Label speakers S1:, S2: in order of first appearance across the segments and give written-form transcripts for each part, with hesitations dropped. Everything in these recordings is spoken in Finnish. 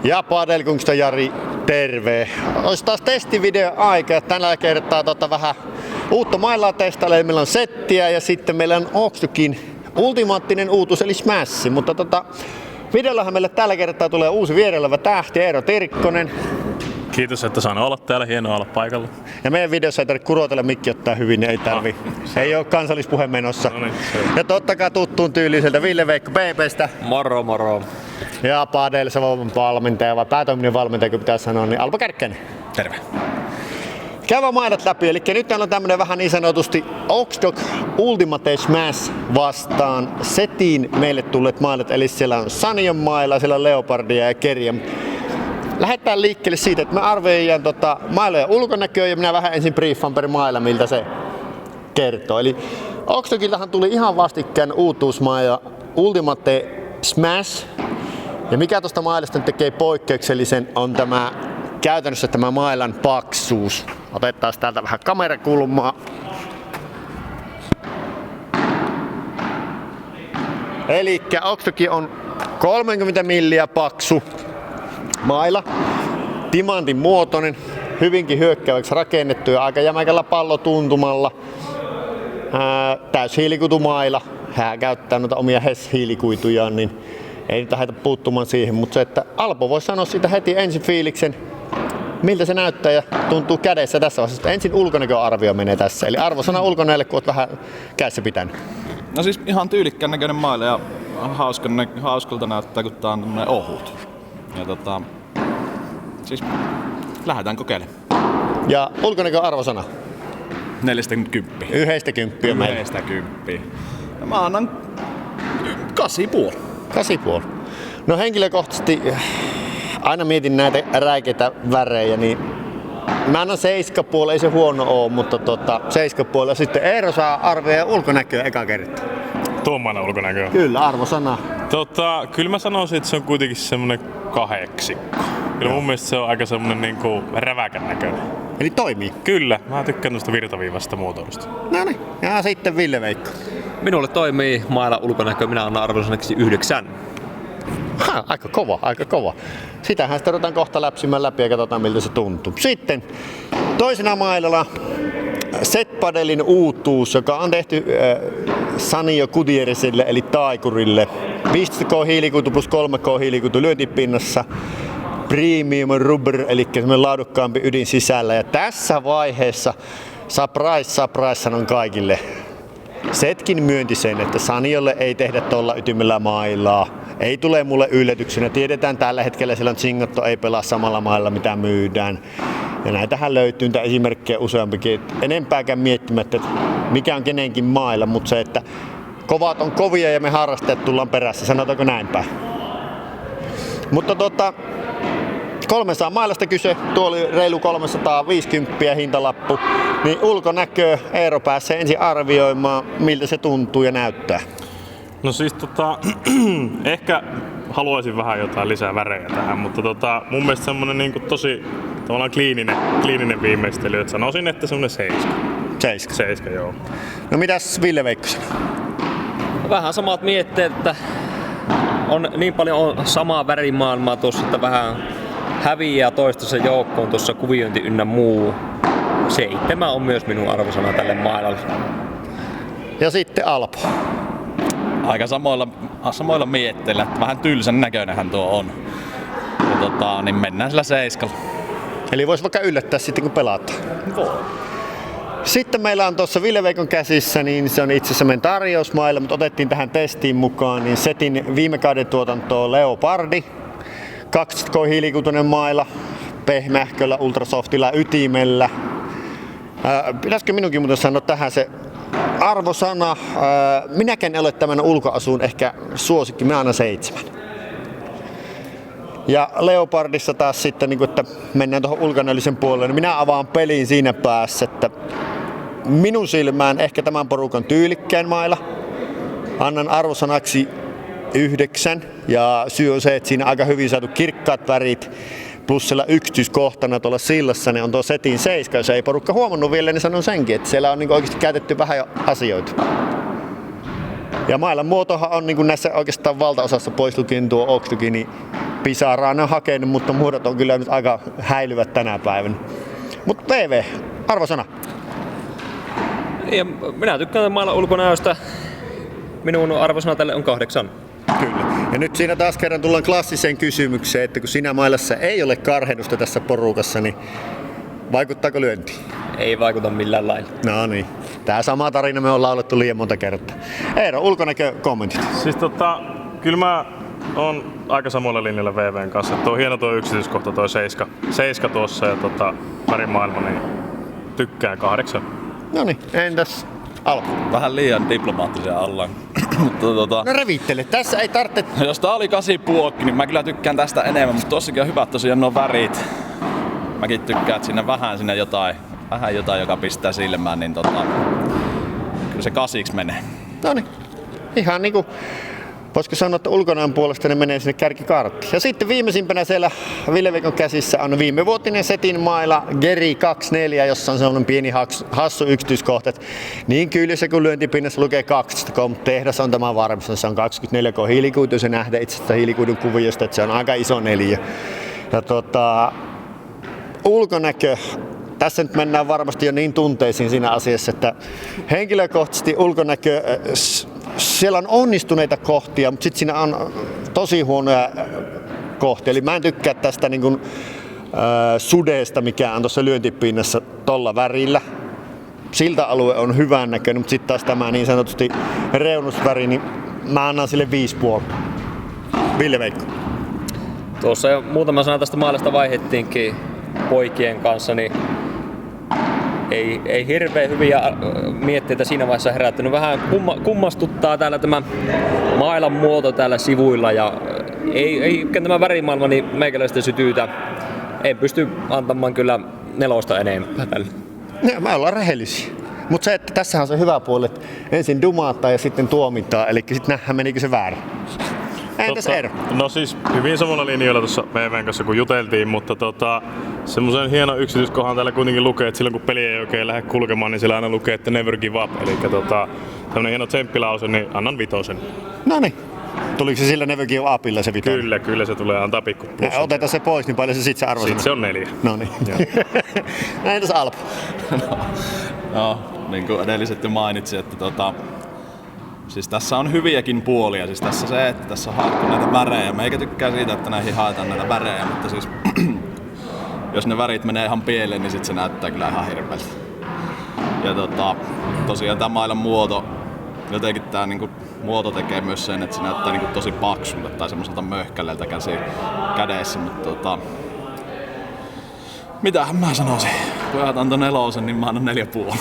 S1: Ja Padelkungsta Jari, terve. Olisi taas testivideo aika ja tällä kertaa vähän uutta mailaa testailla. Meillä on settiä ja sitten meillä on Oxtokin ultimaattinen uutuus eli Smash. Mutta videollahan meille tällä kertaa tulee uusi vierelevä tähti Eero Tirkkonen.
S2: Kiitos, että saan olla täällä. Hienoa olla paikalla.
S1: Ja meidän videossa ei tarvitse kurotella, mikki ottaa hyvin, niin ei tarvi. Ei ole kansallispuhe menossa.
S2: No niin,
S1: ja totta kai tuttuun tyyliseltä Ville-Veikko BB:stä.
S3: Moro moro.
S1: Ja Padel Savon valmentaja, vai päätoiminen valmentaja, kun pitää sanoa, niin Alpo Kärkkäinen.
S3: Terve.
S1: Käydään mailat läpi, eli nyt täällä on tämmönen vähän niin sanotusti Oxdog Ultimate Smash vastaan setiin meille tulleet mailat, eli siellä on Sanion maila, siellä on Leopardia ja Kerja. Lähdetään liikkeelle siitä, että mä arvioin mailojen ulkonäköä ja minä vähän ensin briefaan per maila, miltä se kertoo. Eli Oxdogiltahan tuli ihan vastikään uutuusmaila Ultimate Smash. Ja mikä tuosta mailasta tekee poikkeuksellisen on käytännössä tämä mailan paksuus. Otetaan täältä vähän kamerakulmaa. Elikkä Oxdog on 30 milliä paksu maila. Timantin muotoinen, hyvinkin hyökkääväksi rakennettu ja aika jämäkällä pallotuntumalla. Täyshiilikuitumaila. Hän käyttää noita omia HES-hiilikuitujaan, niin ei nyt lähdetä puuttumaan siihen, mutta se, että Alpo voisi sanoa siitä heti ensin fiiliksen, miltä se näyttää ja tuntuu kädessä tässä vaiheessa. Ensin ulkonäköarvio menee tässä, eli arvosana ulkonäölle, kun olet vähän kädessä pitänyt.
S3: No siis ihan tyylikkään näköinen maila ja hauskalta näyttää, kun tää on tämmönen ohut. Ja siis lähdetään kokeilemaan.
S1: Ja ulkonäköarvosana?
S3: 40.
S1: 1/10 meillä.
S3: 1/10. Ja mä annan 8,5.
S1: 8,5. No henkilökohtaisesti aina mietin näitä räikeitä värejä, niin mä annan 7,5, ei se huono oo, mutta 7,5. Sitten Eero saa arvioida ulkonäköä eka kertaa.
S2: Tuommoinen ulkonäkö.
S1: Kyllä, arvosana.
S2: Kyllä mä sanoisin, että se on kuitenkin semmonen 8. Kyllä mun mielestä se on aika semmonen niinku räväkän näköinen.
S1: Eli toimii?
S2: Kyllä, mä tykkään tuosta virtaviivasta muotoilusta.
S1: No niin, ja sitten Ville-Veikko.
S4: Minulle toimii maila ulkonäkö, minä annan arvosanaksi 9.
S1: Aika kova, aika kova. Sitähän sitä ruvetaan kohta läpsimään läpi ja katsotaan miltä se tuntuu. Sitten toisena mailalla Setpadelin uutuus, joka on tehty Sanio Gutierrezille eli taikurille. 15K hiilikuitu plus 3K hiilikuitu lyöntipinnassa. Premium rubber eli semmoinen laadukkaampi ydin sisällä. Ja tässä vaiheessa surprise sanon kaikille. Setkin myönti sen, että Saniolle ei tehdä tuolla ytimellä mailaa. Ei tule mulle yllätyksenä. Tiedetään tällä hetkellä siellä Zingotto ei pelaa samalla mailla mitä myydään. Ja näitähän löytyy niitä esimerkkejä useampikin. Enempääkään miettimättä, että mikä on kenenkin mailla, mutta se, että kovat on kovia ja me harrastajat tullaan perässä. Sanotaanko näinpä? Mutta 300 mailasta kyse, tuo oli reilu 350 hintalappu, niin ulkonäkö Eero pääsee ensin arvioimaan, miltä se tuntuu ja näyttää.
S2: No siis ehkä haluaisin vähän jotain lisää värejä tähän, mutta mun mielestä semmonen niinku tosi tavallaan kliininen viimeistely, että sanoisin, että semmonen 7. 7, joo.
S1: No mitäs Ville-Veikko?
S4: Vähän samat mietteet, että on niin paljon samaa värimaailmaa tuossa, että vähän häviää toistensa joukkoon tuossa kuviointi ynnä muu. 7 on myös minun arvosana tälle mailalle.
S1: Ja sitten Alpo.
S3: Aika samoilla mietteillä, että vähän tylsän näköinenhän tuo on. Ja niin mennään sillä 7.
S1: Eli vois vaikka yllättää sitten kun pelataan.
S3: Voi.
S1: Sitten meillä on tuossa Ville-Veikon käsissä, niin se on itse asiassa meidän tarjousmailla, mutta otettiin tähän testiin mukaan niin setin viime kauden tuotantoa Leopardi. 12K hiilikuituinen maila, pehmähköllä, ultrasoftilla ytimellä. Pitäisikö minunkin muuten sanoa tähän se arvosana? Minäkään en ole tämän ulkoasuun ehkä suosikki, mä annan 7. Ja Leopardissa taas sitten, että mennään tuohon ulkonäöllisen puolelle, niin minä avaan pelin siinä päässä, että minun silmään ehkä tämän porukan tyylikkään maila. Annan arvosanaksi 9 ja syy on se, että siinä aika hyvin saatu kirkkaat värit plus siellä yksityiskohtana tuolla sillassa niin on tuo setin 7, jos ei porukka huomannut vielä, niin sanon senkin, että siellä on oikeasti käytetty vähän jo asioita. Ja mailan muotohan on niin kuin näissä oikeastaan valtaosassa pois lukien tuo Oakstukin, niin pisaraa ne on hakenut, mutta muodot on kyllä nyt aika häilyvät tänä päivänä. Mutta VV, arvosana.
S4: Ja minä tykkään maailman ulkonäöstä. Minun arvosana tälle on 8.
S1: Kyllä. Ja nyt siinä taas kerran tullaan klassiseen kysymykseen, että kun siinä mailassa ei ole karhennusta tässä porukassa, niin vaikuttaako lyöntiin?
S4: Ei vaikuta millään lailla.
S1: No niin. Tää sama tarina me on laulettu liian monta kertaa. Eero, ulkonäkökommentit.
S2: Siis kyllä mä oon aika samalla linjalla VVn kanssa. Tuo on hieno tuo yksityiskohta, tuo seiska tuossa ja värimaailma, niin tykkään 8.
S1: No niin, entäs Alpo?
S3: Vähän liian diplomaattisia ollaan. Mutta
S1: No revittele, tässä ei tarvitse...
S3: jos tää oli 8,5, niin mä kyllä tykkään tästä enemmän, mutta tossakin on hyvät tosiaan nuo värit. Mäkin tykkään, että siinä vähän jotain, joka pistää silmään, niin kyllä se 8 menee.
S1: No niin, ihan niinku... Voisiko sanoa, että ulkonäön puolesta ne menee sinne kärkikarttiin. Ja sitten viimeisimpänä siellä Ville-Veikon käsissä on viimevuotinen setin maila Geri 24, jossa on sellainen pieni hassu yksityiskohta. Niin kyylissä kuin lyöntipinnassa lukee 12, mutta tehdas on tämä varmissa. Se on 24 hiilikuitu, se nähdään itse asiassa hiilikuidun kuviosta, että se on aika iso neliö. Ja ulkonäkö. Tässä nyt mennään varmasti jo niin tunteisiin siinä asiassa, että henkilökohtaisesti ulkonäkö, siellä on onnistuneita kohtia, mutta sitten siinä on tosi huonoja kohtia. Eli mä en tykkää tästä niin kuin, sudeesta, mikä on tuossa lyöntipinnassa tolla värillä. Siltä alue on hyvän näköinen, mutta sitten taas tämä niin sanotusti reunusväri, niin mä annan sille 5,5. Ville-Veikko.
S4: Tuossa jo muutama sana tästä maalista vaihdettiinkin poikien kanssa, niin ei hirveän hyviä mietteitä siinä vaiheessa herättänyt. Vähän kummastuttaa täällä tämä mailan muoto täällä sivuilla ja ei tämä värimaailma niin meikäläistä sytyytä. Ei pysty antamaan kyllä 4 enempää tälle.
S1: No, me ollaan rehellisiä. Mutta se, että tässähän on se hyvä puoli, että ensin dumaattaa ja sitten tuomitaan, eli sitten nähdään menikö se väärin. Entäs Eero?
S2: No siis hyvin samalla linjoilla tuossa VVn kanssa kun juteltiin, mutta semmoisen hieno yksityiskohan täällä kuitenkin lukee, että silloin kun peli ei oikein lähde kulkemaan, niin siellä aina lukee, että never give up. Eli tämmönen hieno tsemppilause, niin annan 5.
S1: No niin. Tuliko se sillä never give upilla se 5?
S2: Kyllä se tulee antaa pikku plus.
S1: Otetaan se pois, niin paljon se sitten se arvosana?
S2: Sitten se on 4.
S1: No niin. Entäs Alpo?
S3: No, niin kuin edelliset jo mainitsi, että siis tässä on hyviäkin puolia. Siis tässä se, että tässä on haettu näitä värejä. Meikä tykkää siitä, että näihin haetaan näitä värejä, mutta siis jos ne värit menee ihan pieleen, niin sit se näyttää kyllä ihan hirveältä. Ja tosiaan tämä mailan muoto, jotenkin tää niinku muoto tekee myös sen, että se näyttää niinku tosi paksulta tai semmoiselta möhkäleeltä kädessä, mutta mitähän mä sanoisin? Pojat antoi 4, niin mä annan 4,5.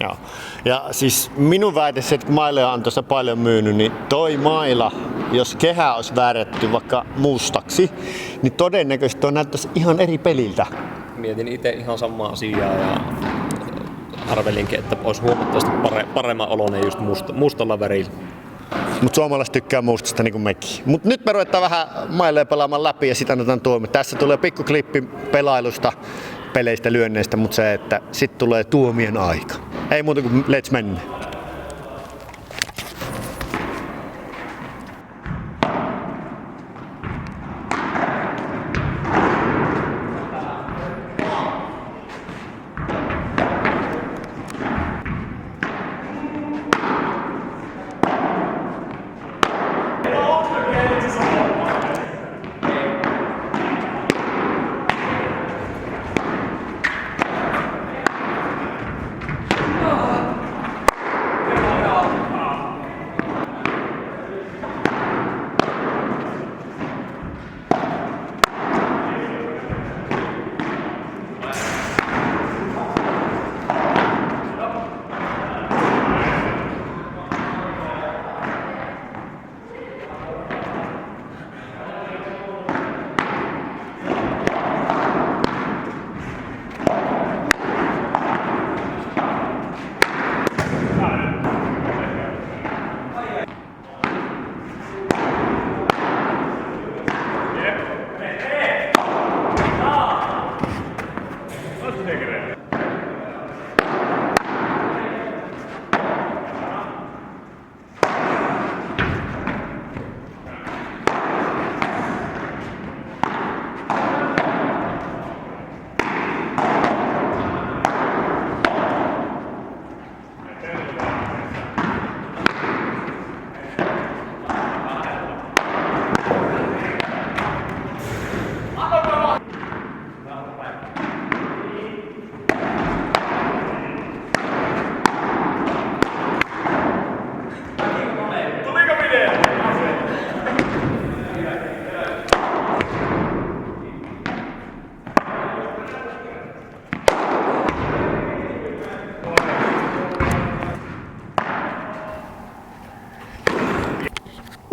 S1: Joo. Ja siis minun väite se, että kun maileja on tuossa paljon myynyt, niin toi maila, jos kehä olisi väärätty vaikka mustaksi, niin todennäköisesti toi näyttäisi ihan eri peliltä.
S4: Mietin itse ihan samaa asiaa ja arvelinkin, että olisi huomattavasti paremman oloinen just mustalla värillä.
S1: Mutta suomalaiset tykkää mustasta niin kuin mekin. Mutta nyt me ruvetaan vähän maileja pelaamaan läpi ja sitten annetaan tuomio. Tässä tulee pikku klippi pelailusta, peleistä, lyönneistä, mutta se, että sitten tulee tuomien aika. Ei muuta kuin let's mennä.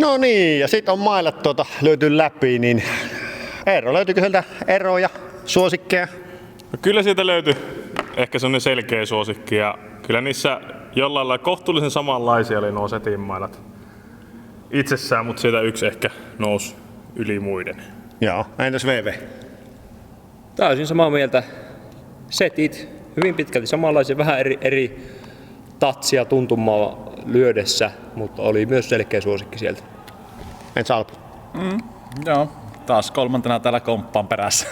S1: No niin, ja sitten on mailat löytyy läpi, niin Eero, löytyykö sieltä eroja, suosikkeja?
S2: No kyllä sieltä löytyi ehkä sellainen selkeä suosikki ja kyllä niissä jollain lailla kohtuullisen samanlaisia oli nuo setin mailat itsessään, mutta sieltä yksi ehkä nousi yli muiden.
S1: Joo, entäs VV?
S4: Täysin samaa mieltä. Setit hyvin pitkälti samanlaisia, vähän eri tatsia tuntumaa lyödessä, mutta oli myös selkeä suosikki sieltä.
S1: Entäs Alpo?
S3: Joo, taas kolmantena täällä komppaan perässä.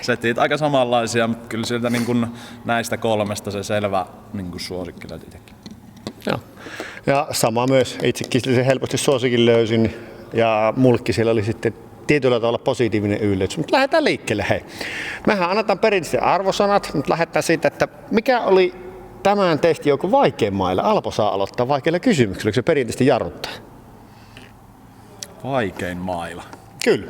S3: Setit aika samanlaisia, mutta kyllä sieltä niin kuin näistä kolmesta se selvä niin kuin suosikki löytyi itsekin.
S1: Joo. Ja sama myös, itsekin se helposti suosikin löysin ja mulkki siellä oli sitten tietyllä tavalla positiivinen yllätys. Mutta lähdetään liikkeelle, hei. Mehän annetaan perinteisesti arvosanat, mutta lähdetään siitä, että mikä oli tämän testin joku vaikein mailla. Alpo saa aloittaa vaikeilla kysymyksillä, kun se perinteisesti jarruttaa.
S3: Vaikein maila.
S1: Kyllä.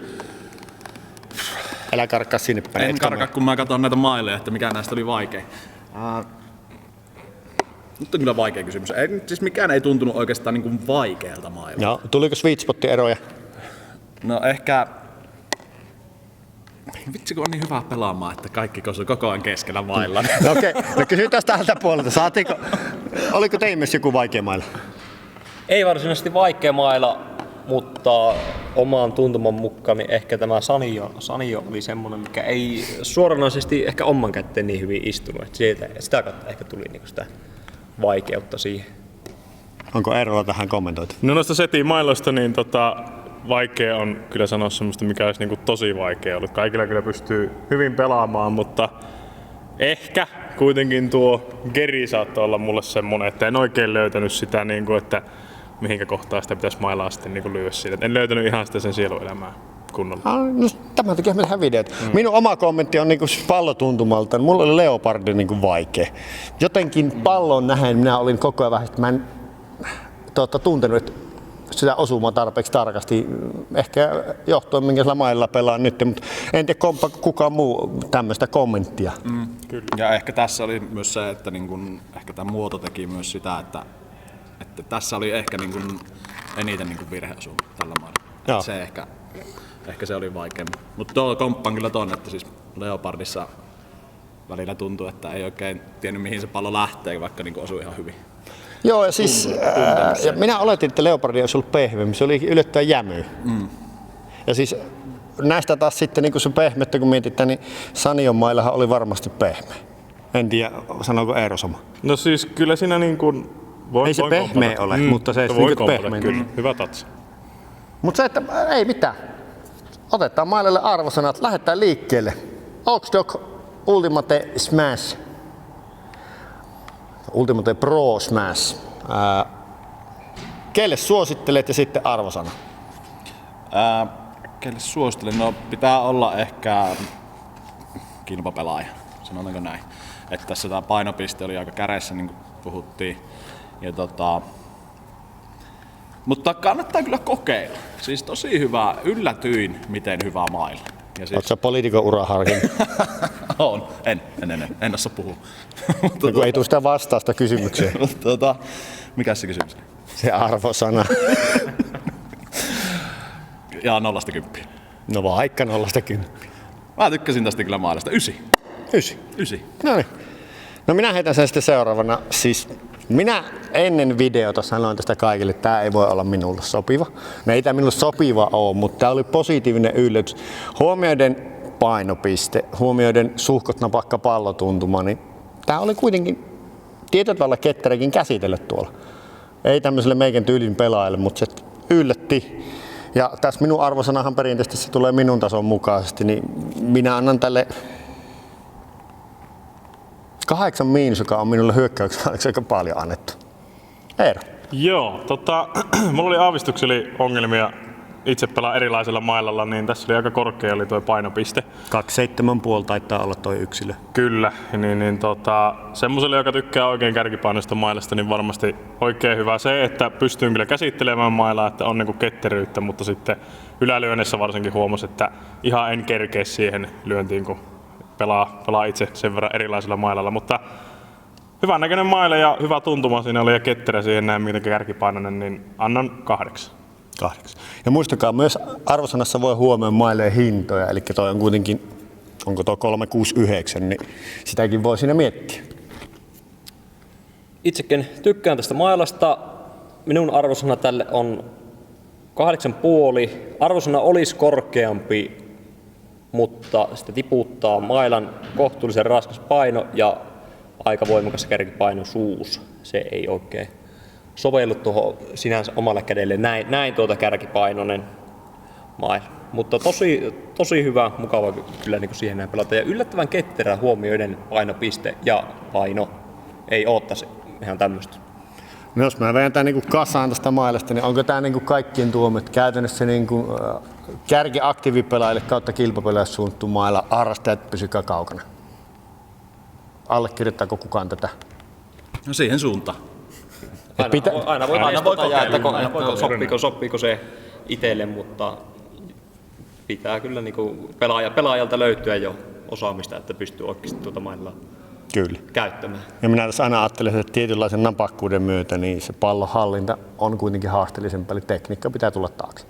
S1: Älä karkkaa sinne päin.
S3: En karkaa, kun mä katson näitä maileja, että mikä näistä oli vaikein. Nyt on kyllä vaikea kysymys. Siis mikään ei tuntunut oikeastaan niin kuin vaikealta mailla.
S1: Joo. Tuliko sweet spot eroja?
S3: No ehkä... Vitsi, kun on niin hyvä pelaamaan, että kaikki koko ajan keskellä mailla.
S1: No okei, no kysytään tältä puolelta. Oliko teidän mielestä joku vaikea mailla?
S4: Ei varsinaisesti vaikea mailla, mutta omaan tuntuman mukaan niin ehkä tämä Sanio oli semmoinen, mikä ei suoranaisesti ehkä oman kätteen niin hyvin istunut. Että sitä kautta ehkä tuli niinku sitä vaikeutta siihen.
S1: Onko Eerolla tähän kommentoitu?
S2: No noista setin mailoista niin vaikea on kyllä sanoa semmoista, mikä olisi niinku tosi vaikea ollut. Kaikilla kyllä pystyy hyvin pelaamaan, mutta ehkä kuitenkin tuo Geri saattoi olla mulle semmoinen, että en oikein löytänyt sitä, niinku, että mihinkä kohtaa sitä pitäisi mailaa sitten niinku lyödä siitä. En löytänyt ihan sitä sen sieluelämää kunnolla.
S1: No, tämän takia me tehdään videot. Minun oma kommentti on niinku pallotuntumalta. Mulla oli Leopardi niinku vaikea. Jotenkin pallon nähen minä olin koko ajan vähän, että mä en tuntenut sitä osumaa tarpeeksi tarkasti. Ehkä johtuen minkälaisella mailla pelaan nyt, mutta en tiedä kukaan muu tämmöistä kommenttia.
S3: Kyllä. Ja ehkä tässä oli myös se, että niin kun, ehkä tämä muoto teki myös sitä, että tässä oli ehkä niin kun eniten niin kun virheosuma tällä mailla. Se ehkä se oli vaikeampi. Mutta tuo komppaan kyllä ton, että siis Leopardissa välillä tuntuu, että ei oikein tiennyt mihin se pallo lähtee, vaikka niin osui ihan hyvin.
S1: Joo, ja siis ja minä oletin, että Leopardi olisi ollut pehmeämpi. Se oli yllättävän jämyä. Ja siis näistä taas sitten niin kuin se pehmettä, kun mietitään, niin Sanion maillahan oli varmasti pehmeä. En tiedä, sanooko Eero sama.
S2: No siis kyllä siinä niin kuin
S1: ei se pehmeä ole, mutta se
S2: voi
S1: niin pehmeä.
S2: Kyllä, hyvä tatsi.
S1: Mutta se, että ei mitään. Otetaan mailelle arvosanat, lähdetään liikkeelle. Oxdog Ultimate Smash. Ultimate Pro Smash. Kelle suosittelet ja sitten arvosana?
S3: Kelle suosittelen? No pitää olla ehkä kilpapelaaja, sanotaanko näin. Että tässä tämä painopiste oli aika kädessä, niin kuin puhuttiin. Ja mutta kannattaa kyllä kokeilla. Siis tosi hyvä, yllätyin miten hyvä mailla. Siis...
S1: Oletko sä poliitikon ura harkinnut?
S3: On, en osaa puhua.
S1: No, ei tule sitä vastausta kysymykseen.
S3: Mikä se kysymys?
S1: Se arvosana.
S3: Ja 0–10.
S1: No vaikka 0–10.
S3: Mä tykkäsin tästä kyllä mailasta. 9.
S1: No niin. No minä heitän sen sitten seuraavana. Siis minä ennen videota sanoin tästä kaikille, että tämä ei voi olla minulle sopiva. No ei tämä minulle sopiva ole, mutta tämä oli positiivinen yllätys. Huomioiden painopiste, huomioiden suhkot napakka pallotuntuma, niin tämä oli kuitenkin tietyllä tavalla ketteräkin käsitellä tuolla. Ei tämmöiselle meikän tyylin pelaajalle, mutta se yllätti. Ja tässä minun arvosanahan perinteisesti se tulee minun tason mukaisesti, niin minä annan tälle 8-, joka on minulle hyökkäyksellä aika paljon annettu. Eero.
S2: Joo, mulla oli aavistukseli ongelmia itse pelaa erilaisella mailalla, niin tässä oli aika korkea oli tuo painopiste.
S1: 2,7,5 taitaa olla tuo yksilö.
S2: Kyllä, semmoiselle, joka tykkää oikein kärkipainoista mailasta, niin varmasti oikein hyvä se, että pystyn kyllä käsittelemään mailaa, että on niinku ketteryyttä, mutta sitten ylälyönnissä varsinkin huomasi, että ihan en kerkeä siihen lyöntiin, kun pelaa itse sen verran erilaisella mailalla, mutta hyvän näköinen maila ja hyvä tuntuma siinä oli ja ketterä siihen näin, miten kärkipainoinen, niin annan 8.
S1: 8. Ja muistakaa myös arvosanassa voi huomioida maileen hintoja, eli toi on kuitenkin, onko tuo 369, niin sitäkin voi siinä miettiä.
S4: Itsekin tykkään tästä mailasta. Minun arvosana tälle on 8,5. Arvosana olisi korkeampi, mutta sitä tiputtaa mailan kohtuullisen raskas paino ja aika voimakas kärkipainoisuus. Se ei oikein sovellu tuohon sinänsä omalle kädelle näin kärkipainoinen maila. Mutta tosi hyvä, mukava kyllä niin kuin siihen näin pelata. Ja yllättävän ketterä huomioiden painopiste ja paino. Ei oottaisi ihan tämmöistä.
S1: No jos mä vedän tämän niin kasaan tästä mailasta, niin onko tämä niin kaikkien tuomet käytännössä niin kärkiaktiivipelaajille kautta kilpapelaajille suunnattu mailla, harrastajat pysykää kaukana? Allekirjoittaako kukaan tätä?
S3: No siihen suuntaan.
S4: Aina voi testata, että sopiiko se itselle, mutta pitää kyllä niin kuin pelaajalta löytyä jo osaamista, että pystyy oikeasti tuota mailaa
S1: Kyllä.
S4: käyttämään.
S1: Ja minä tässä aina ajattelen, että tietynlaisen napakkuuden myötä niin se pallonhallinta on kuitenkin haasteellisempaa, eli tekniikka pitää tulla taakse.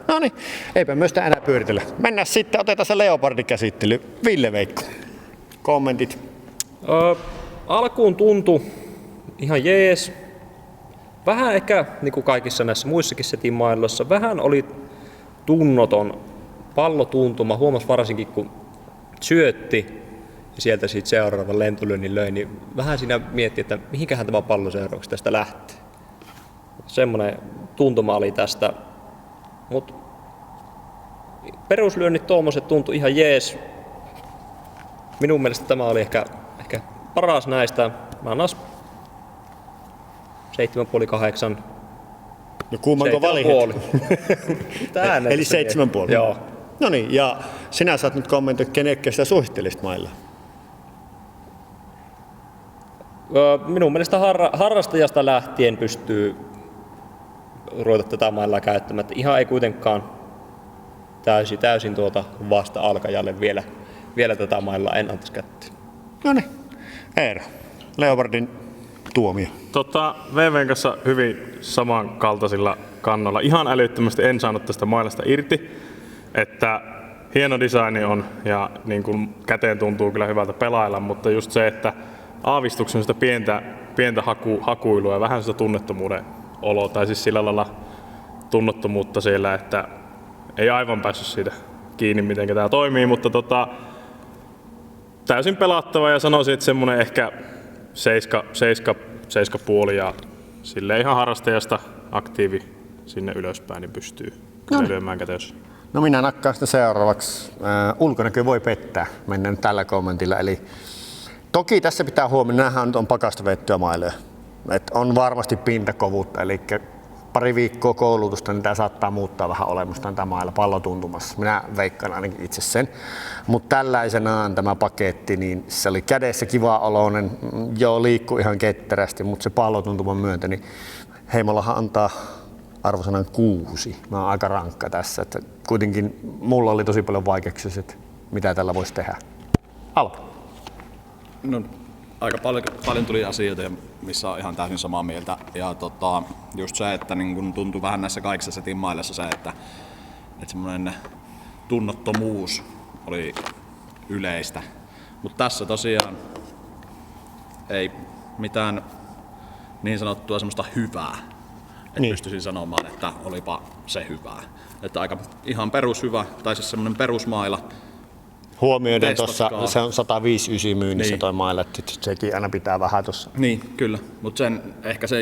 S1: No niin, eipä myös sitä enää pyöritellä. Mennään sitten, otetaan se Leopardi-käsittely. Ville Veikko, kommentit?
S4: Alkuun tuntui ihan jees. Vähän ehkä, niin kuin kaikissa näissä muissakin setin mailoissa, vähän oli tunnoton pallotuntuma. Huomasi varsinkin, kun syötti ja sieltä sitten seuraavan lentolyönnin löi, niin vähän siinä mietti, että mihinkähän tämä pallo seuraavaksi tästä lähtee. Semmoinen tuntuma oli tästä. Mut peruslyönnit tuommoiset tuntui ihan jees. Minun mielestä tämä oli ehkä paras näistä. Mä annan 7,5-8.
S1: No kummanko valit?
S4: Eli
S1: 7,5.
S4: Joo.
S1: No niin, ja sinä saat nyt kommentoida, kenekkä sitä suosittelisit mailla.
S4: Minun mielestä harrastajasta lähtien pystyy ruveta tätä mailaa käyttämään. Ihan ei kuitenkaan täysin vasta alkajalle vielä tätä mailaa en antaisi kätteen.
S1: No niin, Eero, Leopardin tuomio.
S2: VVn kanssa hyvin samankaltaisilla kannoilla. Ihan älyttömästi en saanut tästä mailasta irti, että hieno designi on ja niin kuin käteen tuntuu kyllä hyvältä pelailla, mutta just se, että aavistuksen sitä pientä hakuilua ja vähän sitä tunnettomuuden oloa, tai siis sillä lailla tunnottomuutta siellä, että ei aivan päässyt siitä kiinni, miten tämä toimii, mutta täysin pelattava ja sanoisin, että semmoinen ehkä 7,5 ja sille ihan harrastajasta aktiivi sinne ylöspäin, niin pystyy kyllä lyömään kätössä.
S1: No minä nakkaan sitä seuraavaksi. Ulkonäkö voi pettää, mennään tällä kommentilla. Eli toki tässä pitää huomioida, nämähän nyt on pakasta vettyä mailoja. On varmasti pintakovuutta, eli pari viikkoa koulutusta, niin tämä saattaa muuttaa vähän olemustaan tämä mailla pallotuntumassa. Minä veikkaan ainakin itse sen. Mutta tällaisenaan tämä paketti, niin se oli kädessä kiva oloinen, joo liikkui ihan ketterästi, mutta se pallotuntuman myöntä, niin Heimollahan antaa arvosanan 6. Mä oon aika rankka tässä, että kuitenkin mulla oli tosi paljon vaikeuksia, että mitä tällä voisi tehdä. Alpo.
S3: No, aika paljon tuli asioita, missä on ihan täysin samaa mieltä. Ja just se, että niin kun tuntui vähän näissä kaikissa setin mailassa se, että semmoinen tunnottomuus oli yleistä. Mutta tässä tosiaan ei mitään niin sanottua semmoista hyvää. Että pystyisin sanomaan, että olipa se hyvää. Että aika ihan perushyvä, tai siis semmoinen perusmaila.
S1: Huomioiden tuossa se on 105 myynnissä toi maila, että sekin aina pitää vähän tuossa.
S3: Niin, kyllä. Mutta ehkä se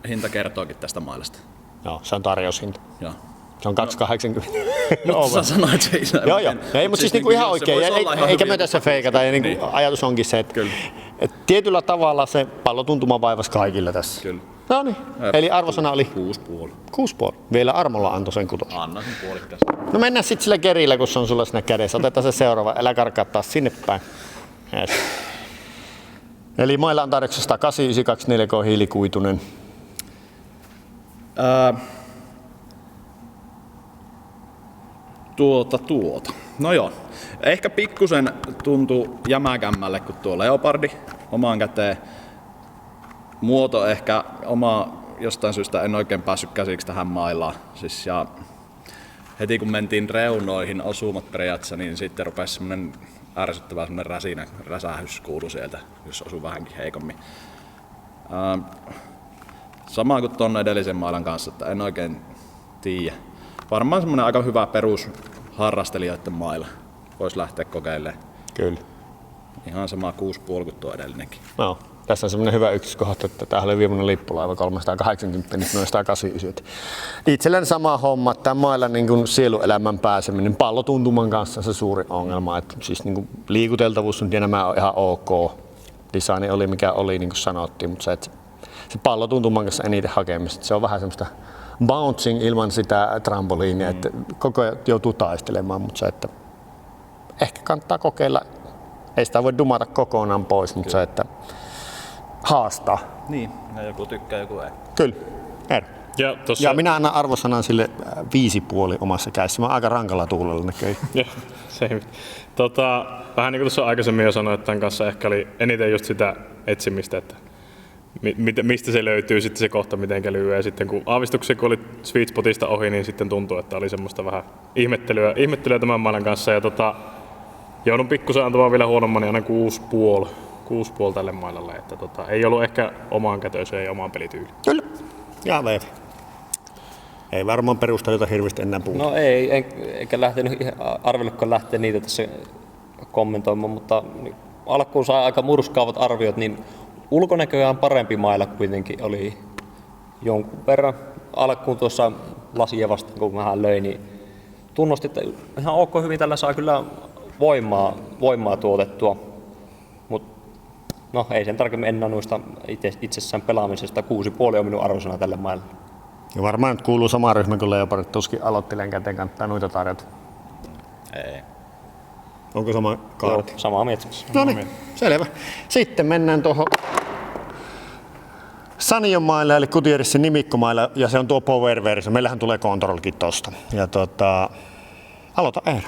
S3: hinta kertookin tästä mailasta.
S1: Joo, se on tarjoushinta.
S3: Joo.
S1: Se on 280.
S3: Mutta sä sanoit se isä.
S1: Joo. Ei, mutta siis niinku ihan oikein. Eikä me tässä feikata. Ja niinku ajatus onkin se, että tietyllä tavalla se pallotuntuma vaivasi kaikille tässä.
S3: Kyllä.
S1: No niin. Eli arvosana oli
S3: 6,5.
S1: Vielä Armolla antoi sen 6.
S3: Anna sen puolikkaasti.
S1: No mennään sitten sillä kerillä, kun se on sulla siinä kädessä. Otetaan se seuraava. Älä karkaa taas sinne päin. Yes. Eli mailla on tarjoksi 108-924K hiilikuitunen.
S3: No joo. Ehkä pikkusen tuntuu jämäkämmälle kuin tuo Leopardi omaan käteen. Muoto ehkä oma jostain syystä en oikein päässyt käsiksi tähän mailaan. Siis, ja heti kun mentiin reunoihin osumat periaatteessa, niin sitten rupesi semmoinen ärsyttävä semmoinen räsähys kuulu sieltä, jos osui vähänkin heikommin. Sama kuin ton edellisen mailan kanssa, että en oikein tiedä. Varmaan semmoinen aika hyvä perus harrastelijoiden maila. Voisi lähteä kokeilemaan.
S1: Kyllä.
S3: Ihan sama 6,5 kuin tuo edellinenkin.
S1: No, tässä on semmoinen hyvä yksityiskohta, että tämähän oli viimeinen lippulaiva 380, nyt noin 189. Itselläni sama homma, että tämä mailla niin kuin sieluelämän pääseminen pallotuntuman kanssa on se suuri ongelma. Että siis niin kuin liikuteltavuus ja nämä on ihan ok. Designi oli mikä oli, niin kuin sanottiin, mutta se, että se pallotuntuman kanssa eniten hakemista, se on vähän semmoista bouncing ilman sitä trampoliinia, että koko ajan joutuu taistelemaan, mutta se, että ehkä kannattaa kokeilla. Ei sitä voi dumata kokonaan pois, mutta se, että haastaa.
S3: Niin, ja joku tykkää, joku ei.
S1: Kyllä, ero.
S2: Ja
S1: minä annan arvosanan sille 5,5 omassa kädessä. Mä oon aika rankalla tuulella näköjään.
S2: Vähän niin kuin tuossa aikaisemmin jo sanoin, että tämän kanssa ehkä oli eniten just sitä etsimistä, että mistä se löytyy sitten se kohta, miten lyö. Ja sitten kun aavistuksia kun oli sweet spotista ohi, niin sitten tuntui, että oli semmoista vähän ihmettelyä tämän maailman kanssa. Ja joudun pikkusen antamaan vielä huonomman, niin aina 6,5 tälle mailalle. Että ei ollut ehkä omaan kätöiseen ja omaan pelityyliin.
S1: Kyllä. Ja veivi. Ei varmaan perusteluta hirveästi enää puhuta.
S4: No ei, eikä arvellukaan lähteä niitä tässä kommentoimaan, mutta alkuun sai aika murskaavat arviot, niin ulkonäköään parempi maila kuitenkin oli jonkun verran. Alkuun tuossa lasia vastaan, kun vähän löi, niin tunnusti, että ihan ok hyvin tällä saa kyllä voimaa tuotettua. Mut no ei sen tarkemmin enää noista itsessään pelaamisesta. 6,5 on minun arvosana tälle maalle.
S1: Ja varmaan nyt kuuluu sama ryhmä kuin Leopard, tuskin aloittelijan käteen kannattaa noita tarjota.
S3: Ei.
S1: Onko sama kaarti?
S4: Joo, samaa mieltä.
S1: No niin, selvä. Sitten mennään tuohon Sanion maille, eli Gutierrezin nimikkomaille, ja se on tuo Power-versio. Meillähän tulee Controlkin tosta. Ja aloita Eero.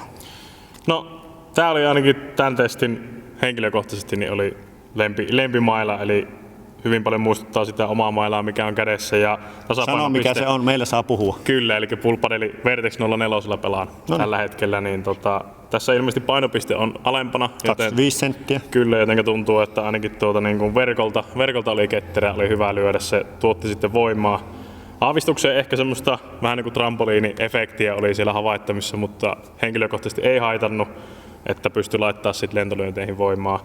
S2: No, tää oli ainakin tämän testin henkilökohtaisesti niin oli lempimaila, eli hyvin paljon muistuttaa sitä omaa mailaa, mikä on kädessä. Ja
S1: sano mikä se on, meillä saa puhua.
S2: Kyllä, eli Pull Padeli Vertex 04 pelaan tällä hetkellä. Niin tässä ilmeisesti painopiste on alempana.
S1: 25 senttiä.
S2: Kyllä, joten tuntuu, että ainakin niin kuin verkolta oli ketterä, oli hyvä lyödä, se tuotti sitten voimaa. Aavistukseen ehkä semmoista vähän niin kuin trampoliini-efektiä oli siellä havaittamissa, mutta henkilökohtaisesti ei haitannut, että pystyi laittamaan sitten lentolyönteihin voimaa.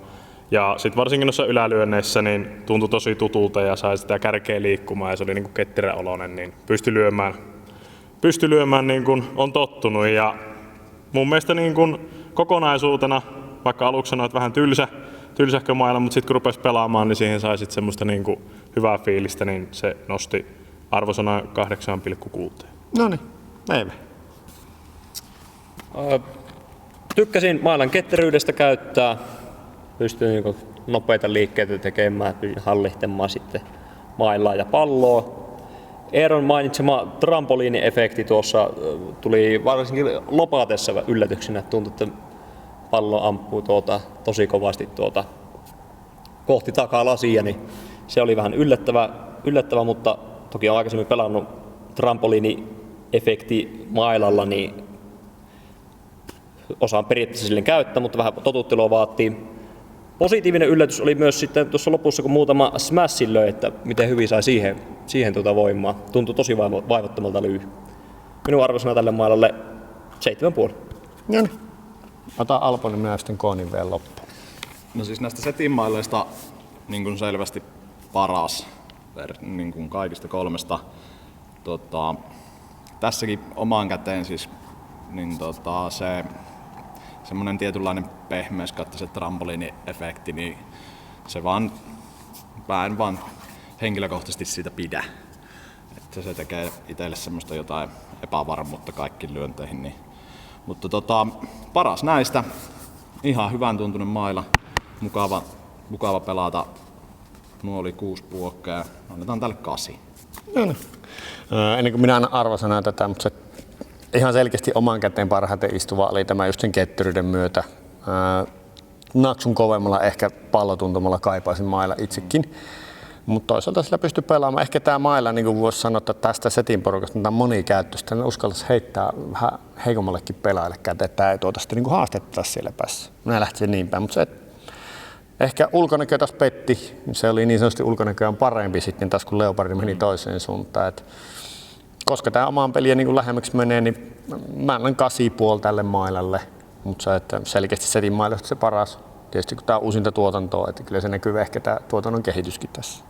S2: Ja sitten varsinkin noissa ylälyönneissä niin tuntui tosi tutulta ja sai sitä kärkeä liikkumaan ja se oli niin kuin ketterä oloinen, niin pystyi lyömään niin kuin on tottunut. Ja mun mielestä niin kuin kokonaisuutena, vaikka aluksi sanoin, että vähän tylsähkö mailla, mutta sitten kun rupesi pelaamaan, niin siihen sai sitten semmoista niin kuin hyvää fiilistä, niin se nosti arvosana 8,6.
S1: No niin, Eeve.
S4: Tykkäsin mailan ketteryydestä käyttää. Pystyy niin nopeita liikkeitä tekemään, hallitsemaan sitten mailaa ja palloa. Eeron mainitsema trampoliini-efekti tuossa tuli varsinkin lopatessa yllätyksenä. Tuntui, että pallo ampuu tosi kovasti kohti takalasia, niin se oli vähän yllättävä, mutta toki olen aikaisemmin pelannut trampoliini-efekti mailalla, niin osaan periaatteessa sille käyttää, mutta vähän totuttelua vaatii. Positiivinen yllätys oli myös sitten tuossa lopussa, kun muutama smashin löi, että miten hyvin sai siihen voimaa. Tuntui tosi vaivattomalta lyy. Minun arvosana tälle mailalle 7,5.
S1: No niin. Ota Alpo, niin minä sitten koonin vielä loppuun.
S3: No siis näistä setin maileista niin kuin selvästi paras niin kuin kaikista kolmesta. Tässäkin omaan käteen siis niin se semmoinen tietynlainen pehmeys kautta se trampoliini-efekti, niin se vaan, mä en vaan henkilökohtaisesti siitä pidä. Että se tekee itselle semmoista jotain epävarmuutta kaikkiin lyönteihin. Niin. Mutta paras näistä, ihan hyvän tuntunen maila, mukava pelata. Nuo oli 6 puokkaa, annetaan tälle 8.
S1: No niin. Ennen kuin minä annan arvosanaa tätä, mutta se ihan selkeästi oman käteen parhaiten istuva oli tämä just sen ketteryyden myötä. Naksun kovemmalla ehkä pallotuntumalla kaipaisin mailla itsekin. Mutta toisaalta sillä pystyy pelaamaan. Ehkä tämä mailla, niin kuin voisi sanoa, että tästä setin porukasta on monikäyttöistä, ne uskaltaisi heittää vähän heikommallekin pelaajalle käteen, että tämä ei tuota sitten niin haastetta siellä päässä. Minä lähtisin niin päin, mutta se, ehkä ulkonäkö taas petti. Se oli niin sanotusti ulkonäköön parempi sitten taas, kun Leopardi meni toiseen suuntaan. Et koska tämä omaan peliä niin lähemmäksi menee, niin mä annan 8,5 tälle mailalle. Mutta se, että selkeästi setin mailasta se paras. Tietysti kun tämä on uusinta tuotantoa, että kyllä se näkyy ehkä tämä tuotannon kehityskin tässä.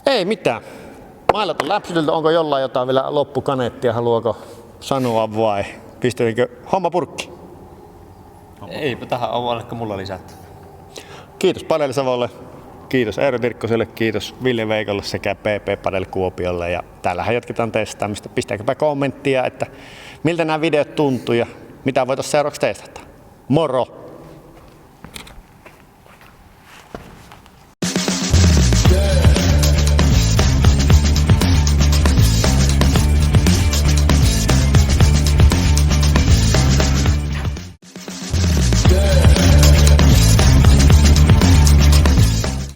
S1: Ei mitään. Mailat on läpsytelty. Onko jollain jotain vielä loppukaneettia? Haluaako sanoa vai pistetäänkö homma purkki?
S4: Eipä tähän ole ehkä mulla lisätty.
S1: Kiitos Padel Savolle, kiitos Eero Tirkkoselle, kiitos Ville Veikolle sekä PP Padel Kuopiolle. Ja täällähän jatketaan testaamista. Pistäkääpä kommenttia, että miltä nämä videot tuntuu ja mitä voitaisiin seuraavaksi testata. Moro!